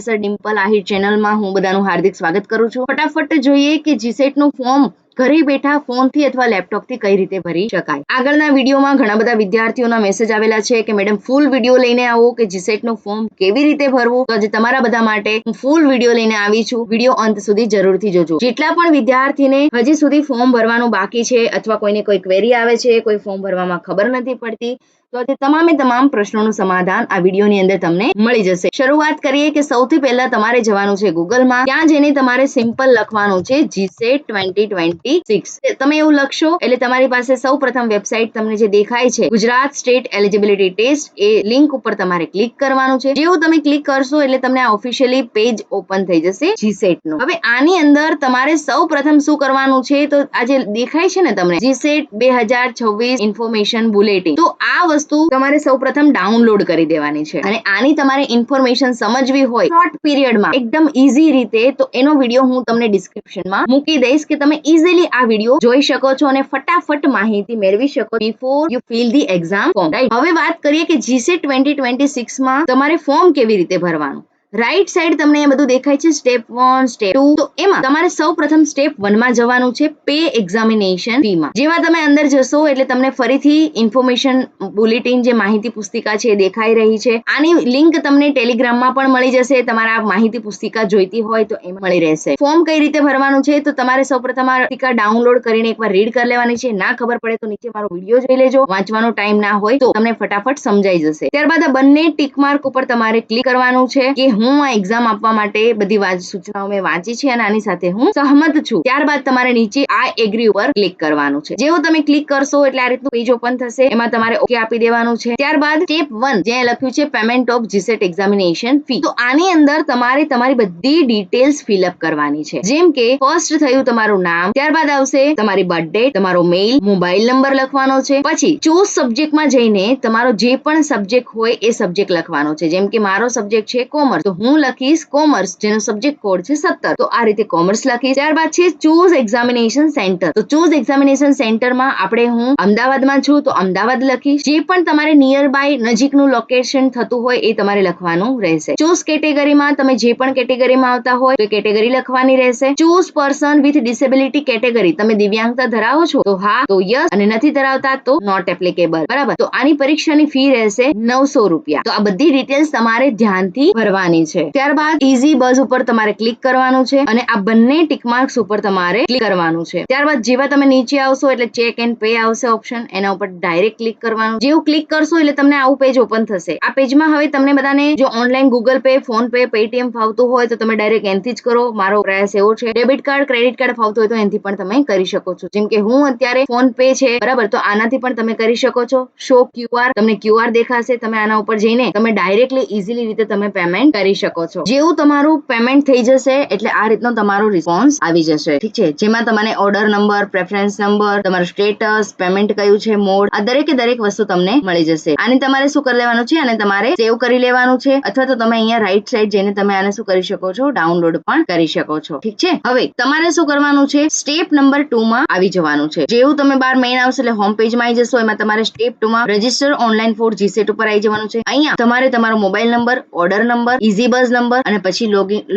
Sir Dimple Ahir ચેનલમાં હું બધાનું હાર્દિક સ્વાગત કરું છું. ફટાફટ જોઈએ કે જીસેટ નું ફોર્મ ઘરે બેઠા ફોનથી અથવા લેપટોપથી કઈ રીતે ભરી શકાય. આગળના વિડીયોમાં ઘણા બધા વિદ્યાર્થીઓના મેસેજ આવેલા છે કે મેડમ ફૂલ વિડીયો લઈને આવો કે જીસેટ નું ફોર્મ કેવી રીતે ભરવું. તો આજે તમારા બધા માટે હું ફૂલ વિડીયો લઈને આવી છું. વિડીયો અંત સુધી જરૂરથી જોજો. જેટલા પણ વિદ્યાર્થીને હજી સુધી ફોર્મ ભરવાનું બાકી છે અથવા કોઈને કોઈ ક્વેરી આવે છે, કોઈ ફોર્મ ભરવામાં ખબર નથી પડતી, તો આજે તમામ પ્રશ્નોનું સમાધાન આ વિડીયોની અંદર તમને મળી જશે. શરૂઆત કરીએ કે સૌથી પહેલા તમારે જવાનું છે ગૂગલમાં. ત્યાં જઈને તમારે સિમ્પલ લખવાનું છે જીસેટ 2026. તમે એવું લખશો એટલે તમારી પાસે સૌ પ્રથમ વેબસાઇટ તમને જે દેખાય છે ગુજરાત સ્ટેટ એલિજિબિલિટી ટેસ્ટ, એ લિંક ઉપર તમારે ક્લિક કરવાનું છે. જેવું તમે ક્લિક કરશો એટલે તમને આ ઓફિશિયલી પેજ ઓપન થઈ જશે જીસેટ નું. હવે આની અંદર તમારે સૌ પ્રથમ શું કરવાનું છે, તો આ જે દેખાય છે ને તમને જીસેટ 2026 ઇન્ફોર્મેશન બુલેટિન, તો આ વસ્તુ તમારે સૌ પ્રથમ ડાઉનલોડ કરી દેવાની છે. અને આની તમારે ઇન્ફોર્મેશન સમજવી હોય શોર્ટ પીરિયડમાં એકદમ ઈઝી રીતે, તો એનો વિડીયો હું તમને ડિસ્ક્રિપ્શનમાં મૂકી દઈશ કે તમે ઈઝીલી આ વિડીયો જોઈ શકો છો અને ફટાફટ માહિતી મેળવી શકો before you fill the exam form. હવે વાત કરીએ કે જીસેટ 2026 માં તમારે ફોર્મ કેવી રીતે ભરવાનું. રાઈટ સાઈડ તમને બધું દેખાય છે સ્ટેપ 1, સ્ટેપ 2. તો એમાં તમારે સૌ પ્રથમ સ્ટેપ 1 માં જવાનું છે પે એક્ઝામિનેશન ફી માં. જેવા તમે અંદર જશો એટલે તમને ફરીથી ઇન્ફોર્મેશન બુલેટિન જે માહિતી પુસ્તિકા છે એ દેખાઈ રહી છે. આની લિંક તમને ટેલિગ્રામમાં પણ મળી જશે. તમારે આ માહિતી પુસ્તિકા જોઈતી હોય તો એમાં મળી રહેશે. ફોર્મ કઈ રીતે ભરવાનું છે, તો તમારે સૌપ્રથમ આ પુસ્તિકા ડાઉનલોડ કરીને એકવાર રીડ કરી લેવાની છે. ના ખબર પડે તો નીચે મારો વિડીયો જોઈ લેજો. વાંચવાનો ટાઈમ ના હોય તો તમને ફટાફટ સમજાઈ જશે. ત્યારબાદ આ બંને ટીક માર્ક ઉપર તમારે ક્લિક કરવાનું છે કે હું આ એક્ઝામ આપવા માટે બધી સૂચનાઓ મેં વાંચી છે અને આની સાથે હું સહમત છું. ત્યારબાદ તમારે નીચે આ એગ્રી ઉપર ક્લિક કરવાનું છે. જેવું તમે ક્લિક કરશો એટલે આ રીતનું પેજ ઓપન થશે. એમાં તમારે ઓકે આપી દેવાનું છે. ત્યારબાદ સ્ટેપ 1 જ્યાં લખ્યું છે payment of GSET examination fee, તો આની અંદર તમારે તમારી બધી ડિટેલ્સ ફિલઅપ કરવાની છે. જેમ કે ફર્સ્ટ થયું તમારું નામ, ત્યારબાદ આવશે તમારી બર્થ ડેટ, તમારો મેઇલ, મોબાઈલ નંબર લખવાનો છે. પછી ચૂઝ સબ્જેક્ટમાં જઈને તમારો જે પણ સબ્જેક્ટ હોય એ સબ્જેક્ટ લખવાનો છે. જેમ કે મારો સબ્જેક્ટ છે કોમર્સ, તો હું લખીશ કોમર્સ જેનો સબ્જેક્ટ કોડ છે 17. તો આ રીતે કોમર્સ લખીશ. ત્યારબાદ છે ચૂઝ એક્ઝામિનેશન સેન્ટર, તો ચૂઝ એક્ઝામિનેશન સેન્ટરમાં આપણે હું અમદાવાદમાં છું તો અમદાવાદ લખીશ. જે પણ તમારે નિયર બાય નજીકનું લોકેશન થતું હોય એ તમારે લખવાનું રહેશે. ચૂઝ કેટેગરીમાં તમે જે પણ કેટેગરીમાં આવતા હોય તો કેટેગરી લખવાની રહેશે. Choose person with disability category, તમે દિવ્યાંગતા ધરાવો છો તો હા તો યસ, અને નથી ધરાવતા તો નોટ એપ્લિકેબલ. બરાબર. તો આની પરીક્ષાની ફી રહેશે 900 રૂપિયા. તો આ બધી ડિટેલ્સ તમારે ધ્યાનથી ભરવાની છે. ત્યારબાદ ઇઝી બઝ ઉપર તમારે ક્લિક કરવાનું છે અને આ બંને ટિક માર્ક્સ ઉપર તમારે ક્લિક કરવાનું છે. ત્યારબાદ જેવા તમે નીચે આવશો એટલે ચેક એન્ડ પે આવશે ઓપ્શન, એના ઉપર ડાયરેક્ટ ક્લિક કરવાનું. જેવું ક્લિક કરશો એટલે તમને આવું પેજ ઓપન થશે. આ પેજમાં હવે તમને બધાને જો online Google pay, phone pay, Paytm ફાવતું હોય તો તમે ડાયરેક્ટ એનથી જ કરો. મારો પ્રયાસ એવો છે. ડેબિટ કાર્ડ, ક્રેડિટ કાર્ડ ફાવતું હોય તો એનથી પણ તમે કરી શકો છો. જેમ કે હું અત્યારે ફોન પે છે બરાબર, તો આનાથી પણ તમે કરી શકો છો. શો ક્યુઆર, તમને ક્યુઆર દેખાશે, તમે આના ઉપર જઈને તમે ડાયરેક્ટલી ઈઝીલી રીતે તમે પેમેન્ટ કરી શકો છો. જેવું તમારું પેમેન્ટ થઈ જશે એટલે આ રીતનો તમારો રિસ્પોન્સ આવી જશે. ઠીક છે. જેમાં તમને ઓર્ડર નંબર, પ્રેફરન્સ નંબર, તમારું સ્ટેટસ, પેમેન્ટ કયું છે, મોડ, આ દરેકે દરેક વસ્તુ તમને મળી જશે. આને તમારે શું કરી લેવાનું છે, અને તમારે સેવ કરી લેવાનું છે, અથવા તો તમે અહીંયા રાઈટ સાઈડ જઈને તમે આને શું કરી શકો છો, ડાઉનલોડ પણ કરી શકો છો. ઠીક છે. હવે તમારે શું કરવાનું છે, સ્ટેપ નંબર 2 માં આવી જવાનું છે. જેવું તમે બાર મેઇન આવશે એટલે હોમ પેજમાં આવી જશો. એમાં તમારે સ્ટેપ 2 માં રજીસ્ટર ઓનલાઈન ફોર જીસેટ ઉપર આવી જવાનું છે. અહીંયા તમારે તમારો mobile number, order number, easy buzz number અને પછી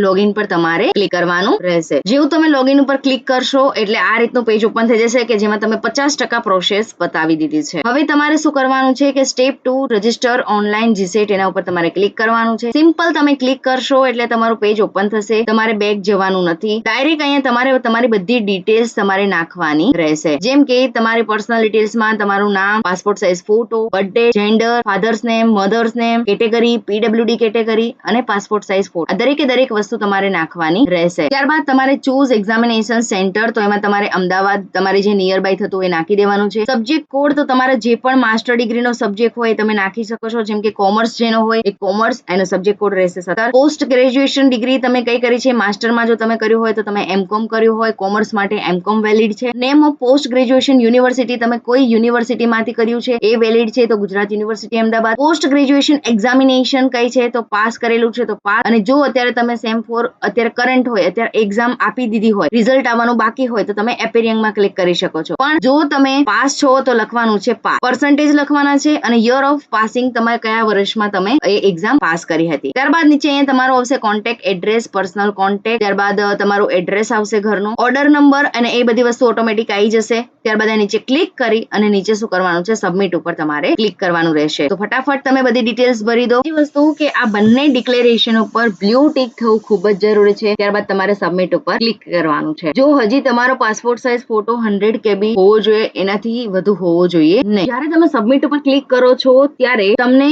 લોગિન પર તમારે ક્લિક કરવાનું રહેશે. જેવું તમે લોગિન ઉપર ક્લિક કરશો એટલે આ રીતનું પેજ ઓપન થઈ જશે કે જેમાં તમે 50% પ્રોસેસ બતાવી દીધી છે. હવે તમારે શું કરવાનું છે કે સ્ટેપ 2 રજીસ્ટર ઓનલાઈન જીસેટ, એના ઉપર તમારે ક્લિક કરવાનું છે. સિમ્પલ તમે ક્લિક કરશો એટલે તમારું પેજ ઓપન થશે. તમારે બેક જવાનું નથી. ડાયરેક્ટ અહીંયા તમારે તમારી બધી ડિટેલ્સ તમારે નાખવાની રહેશે. જેમ કે તમારી પર્સનલ ડિટેલ્સમાં તમારું નામ, passport size photo, birthday, gender, father's name, mother's name, category, PWD category અને પાસપોર્ટ સાઇઝ ફોટો, આ દરેક વસ્તુ તમારે નાખવાની રહેશે. ત્યારબાદ તમારે ચૂઝ એક્ઝામિનેશન સેન્ટર, તો એમાં તમારે અમદાવાદ તમારે જે નિયર બાય થતું એ નાખી દેવાનું છે. સબ્જેક્ટ કોડ, તો તમારા જે પણ માસ્ટર ડિગ્રીનો સબ્જેક્ટ હોય તમે નાખી શકો છો. જેમ કે કોમર્સ જેનો હોય એ કોમર્સ, એનો સબ્જેક્ટ કોડ રહેશે 17. પોસ્ટ ગ્રેજ્યુએશન ડિગ્રી તમે કઈ કરી છે, માસ્ટરમાં જો તમે કર્યું હોય તો તમે એમકોમ કર્યું હોય, કોમર્સ માટે એમકોમ વેલિડ છે. Name of post graduation university, તમે કોઈ યુનિવર્સિટીમાંથી કર્યું છે એ વેલિડ છે, તો Gujarat university Ahmedabad. Post graduation examination કઈ છે, તો પાસ કરેલું છે છે તો પાસ, અને જો અત્યારે તમે સેમ 4 અત્યારે કરંટ હોય, અત્યારે એક્ઝામ આપી દીધી હોય, રિઝલ્ટ આવવાનું બાકી હોય તો તમે એપિયરિંગમાં ક્લિક કરી શકો છો. પણ જો તમે પાસ છો તો લખવાનું છે પાસ, પર્સન્ટેજ લખવાના છે અને યર ઓફ પાસિંગ, તમારે કયા વર્ષમાં તમે એ એક્ઝામ પાસ કરી હતી. ત્યારબાદ નીચે અહીંયા તમારો આવશે કોન્ટેક્ટ એડ્રેસ, પર્સનલ કોન્ટેક્ટ, ત્યારબાદ તમારું એડ્રેસ આવશે ઘરનું, ઓર્ડર નંબર, અને એ બધી વસ્તુ ઓટોમેટિક આવી જશે. ત્યારબાદ નીચે ક્લિક કરી અને નીચે શું કરવાનું છે, સબમિટ ઉપર તમારે ક્લિક કરવાનું રહેશે. તો ફટાફટ તમે બધી ડિટેલ્સ ભરી દો. બીજી વસ્તુ કે આ બંને ડિક્લેરેશન ઉપર બ્લુ ટિક થવું ખૂબ જ જરૂરી છે. ત્યારબાદ તમારે સબમિટ ઉપર ક્લિક કરવાનું છે. જો હજી તમારો પાસપોર્ટ સાઇઝ ફોટો 100 KB હોવો જોઈએ, એનાથી વધુ હોવો જોઈએ નહીં. જ્યારે તમે સબમિટ ઉપર ક્લિક કરો છો ત્યારે તમને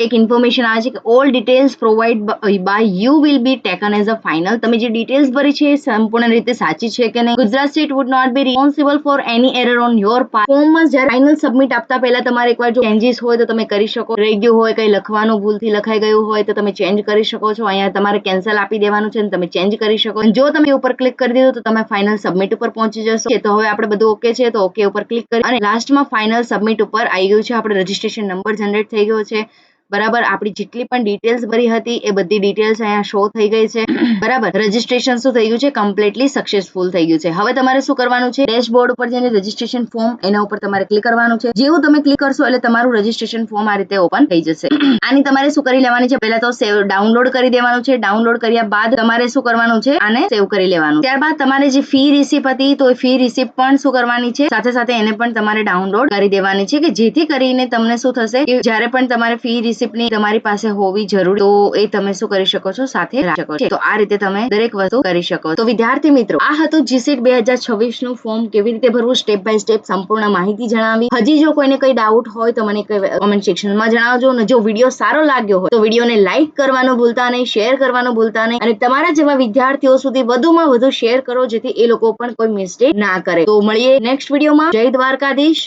એક ઇન્ફોર્મેશન આવે છે કે all details provide by you will be taken as a final. તમે જે ડિટેલ્સ ભરી છે એ સંપૂર્ણ રીતે સાચી છે કે નહીં. Gujarat state would not be responsible for any error on your part. ફોર્મમાં જ્યારે ફાઇનલ સબમિટ આપતા પહેલા તમારે એકવાર જો ચેન્જીસ હોય તો તમે કરી શકો. રહી ગયું હોય, કઈ લખવાનું ભૂલથી લખાઈ ગયું હોય તો તમે ચેન્જ કરી શકો છો. અહીંયા તમારે કેન્સલ આપી દેવાનું છે અને તમે ચેન્જ કરી શકો. જો તમે ઉપર ક્લિક કરી દીધું તો તમે ફાઇનલ સબમિટ ઉપર પહોંચી જશો. તો હવે આપણે બધું ઓકે છે તો ઓકે ઉપર ક્લિક કરી અને લાસ્ટમાં ફાઇનલ સબમિટ ઉપર આવી ગયું છે. આપણે રજીસ્ટ્રેશન નંબર જનરેટ થઈ ગયો છે. બરાબર, આપણી જેટલી પણ ડિટેલ્સ ભરી હતી એ બધી ડિટેલ્સ અહીંયા શો થઈ ગઈ છે. બરાબર, રજીસ્ટ્રેશન શું થઈ ગયું છે, કમ્પ્લીટલી સક્સેસફુલ થઈ ગયું છે. હવે તમારે શું કરવાનું છે, ડેશબોર્ડ ઉપર જઈને રજીસ્ટ્રેશન ફોર્મ એના ઉપર તમારે ક્લિક કરવાનું છે. જેવું તમે ક્લિક કરશો એટલે તમારું રજીસ્ટ્રેશન ફોર્મ આ રીતે ઓપન થઈ જશે. આની તમારે શું કરી લેવાની છે, પહેલા તો સેવ ડાઉનલોડ કરી દેવાનું છે. ડાઉનલોડ કર્યા બાદ તમારે શું કરવાનું છે, આને સેવ કરી લેવાનું. ત્યારબાદ તમારે જે ફી રિસીપ હતી તો એ ફી રિસીપ પણ શું કરવાની છે, સાથે સાથે એને પણ તમારે ડાઉનલોડ કરી દેવાની છે, કે જેથી કરીને તમને શું થશે કે જ્યારે પણ તમારે ફી રિસીપની તમારી પાસે હોવી જરૂરી, તો એ તમે શું કરી શકો છો, સાથે રાખી શકો છો. તો આ રીતે તમે દરેક વસ્તુ કરી શકો. તો વિદ્યાર્થી મિત્રો, આ હતું જીસીટ 2026 નું ફોર્મ કેવી રીતે ભરવું, સ્ટેપ બાય સ્ટેપ સંપૂર્ણ માહિતી જણાવી. હજી જો કોઈને કઈ ડાઉટ હોય તો મને કોમેન્ટ સેક્શનમાં જણાવજો. અને જો વિડીયો સારો લાગ્યો હોય તો વિડીયોને લાઈક કરવાનું ભૂલતા નહીં, શેર કરવાનું ભૂલતા નહીં, અને તમારા જેવા વિદ્યાર્થીઓ સુધી વધુમાં વધુ શેર કરો જેથી એ લોકો પણ કોઈ મિસ્ટેક ના કરે. તો મળીએ નેક્સ્ટ વિડીયોમાં. જય દ્વારકાધીશ.